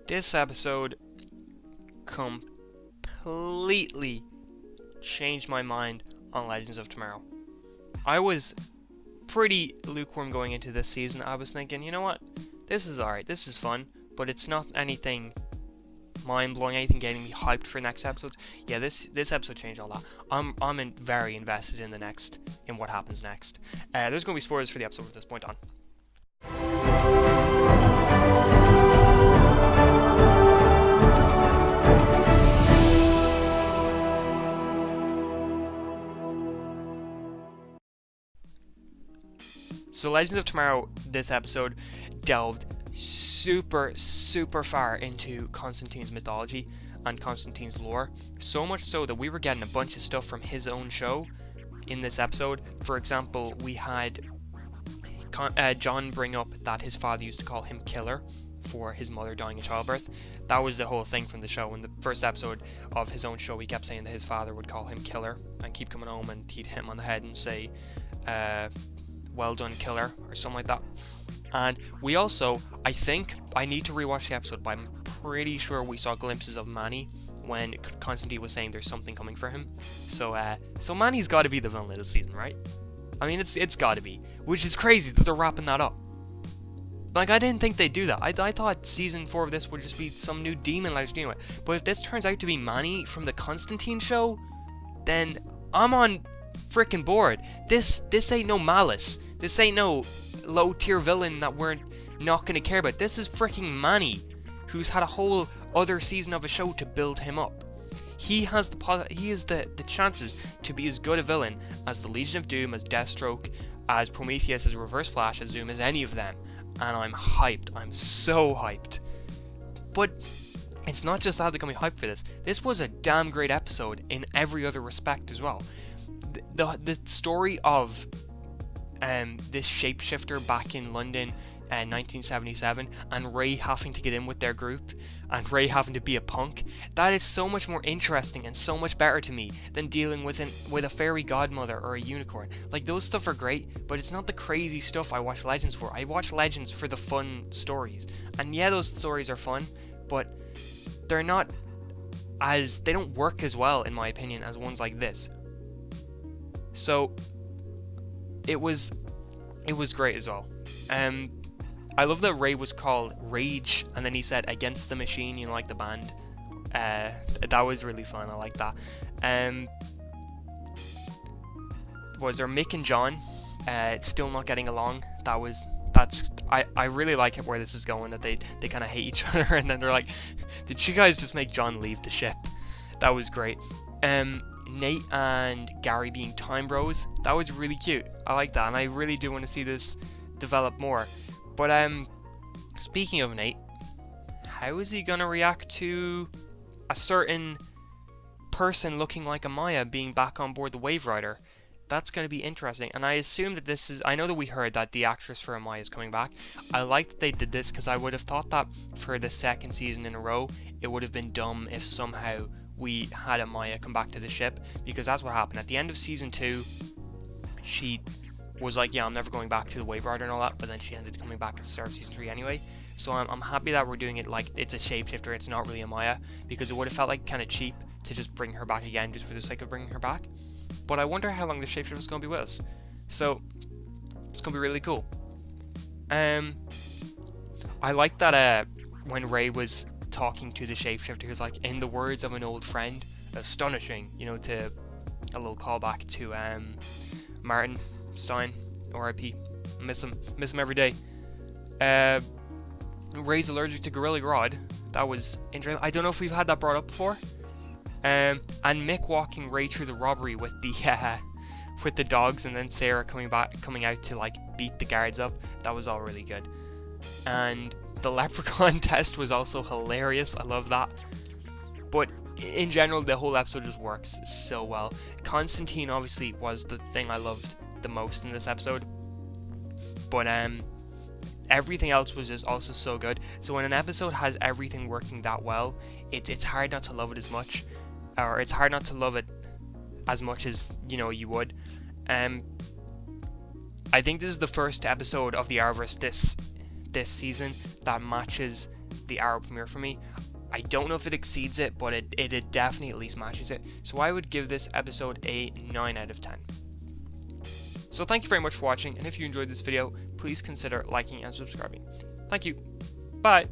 This episode completely changed my mind on Legends of Tomorrow. I was pretty lukewarm going into this season. I was thinking, you know what? This is alright, this is fun, but it's not anything mind-blowing, anything getting me hyped for next episodes. Yeah, this episode changed all that. I'm very invested in what happens next. There's going to be spoilers for the episode from this point on. So Legends of Tomorrow, this episode, delved super far into Constantine's mythology and Constantine's lore. So much so that we were getting a bunch of stuff from his own show in this episode. For example, we had John bring up that his father used to call him Killer for his mother dying in childbirth. That was the whole thing from the show. In the first episode of his own show, he kept saying that his father would call him Killer and keep coming home and he'd hit him on the head and say, well done, Killer, or something like that. And we also, I think, I need to rewatch the episode, but I'm pretty sure we saw glimpses of Manny when Constantine was saying there's something coming for him. So Manny's got to be the villain of the season, right? I mean, it's got to be, which is crazy that they're wrapping that up. Like, I didn't think they'd do that. I thought season 4 of this would just be some new demon legend anyway. But if this turns out to be Manny from the Constantine show, then I'm on freaking board. This ain't no Malice. This ain't no low tier villain that we're not gonna care about. This is freaking Manny, who's had a whole other season of a show to build him up. He has the chances to be as good a villain as the Legion of Doom, as Deathstroke, as Prometheus, as Reverse Flash, as Zoom, as any of them. And I'm hyped. I'm so hyped. But it's not just that they're gonna be hyped for this. This was a damn great episode in every other respect as well. The story of this shapeshifter back in London in 1977 and Ray having to get in with their group and Ray having to be a punk, that is so much more interesting and so much better to me than dealing with a fairy godmother or a unicorn. Like, those stuff are great, but it's not the crazy stuff I watch Legends for. I watch Legends for the fun stories, and yeah, those stories are fun, but they don't work as well, in my opinion, as ones like this. So it was great as well. I love that Ray was called Rage, and then he said Against the Machine, you know, like the band. That was really fun. I like that. Was there Mick and John still not getting along? I really like it where this is going, that they kind of hate each other, and then they're like, did you guys just make John leave the ship? That was great. Nate and Gary being time bros, that was really cute. I like that, and I really do want to see this develop more. But speaking of Nate, how is he gonna react to a certain person looking like Amaya being back on board the Wave Rider? That's gonna be interesting, and I assume that I know that we heard that the actress for Amaya is coming back. I like that they did this, because I would have thought that for the second season in a row, it would have been dumb if somehow we had Amaya come back to the ship, because that's what happened. At the end of season 2, she was like, yeah, I'm never going back to the Wave Rider and all that, but then she ended up coming back at the start of season 3 anyway. So I'm happy that we're doing it like it's a shapeshifter, it's not really Amaya, because it would have felt like kind of cheap to just bring her back again just for the sake of bringing her back. But I wonder how long the shapeshifter is going to be with us. So it's going to be really cool. I like that when Ray was talking to the shapeshifter, he was like, in the words of an old friend, astonishing, you know, to a little callback to Martin Stein, RIP. Miss him every day. Ray's allergic to Gorilla Grodd. That was interesting. I don't know if we've had that brought up before. And Mick walking Ray through the robbery with the dogs, and then Sarah coming out to like beat the guards up. That was all really good. And the leprechaun test was also hilarious. I love that. But in general, the whole episode just works so well. Constantine obviously was the thing I loved the most in this episode. But everything else was just also so good. So when an episode has everything working that well, it's hard not to love it as much. Or it's hard not to love it as much as, you know, you would. I think this is the first episode of the Arrowverse this season that matches the Arrow premiere for me. I don't know if it exceeds it, but it definitely at least matches it. So I would give this episode a 9 out of 10. So thank you very much for watching, and if you enjoyed this video, please consider liking and subscribing. Thank you. Bye.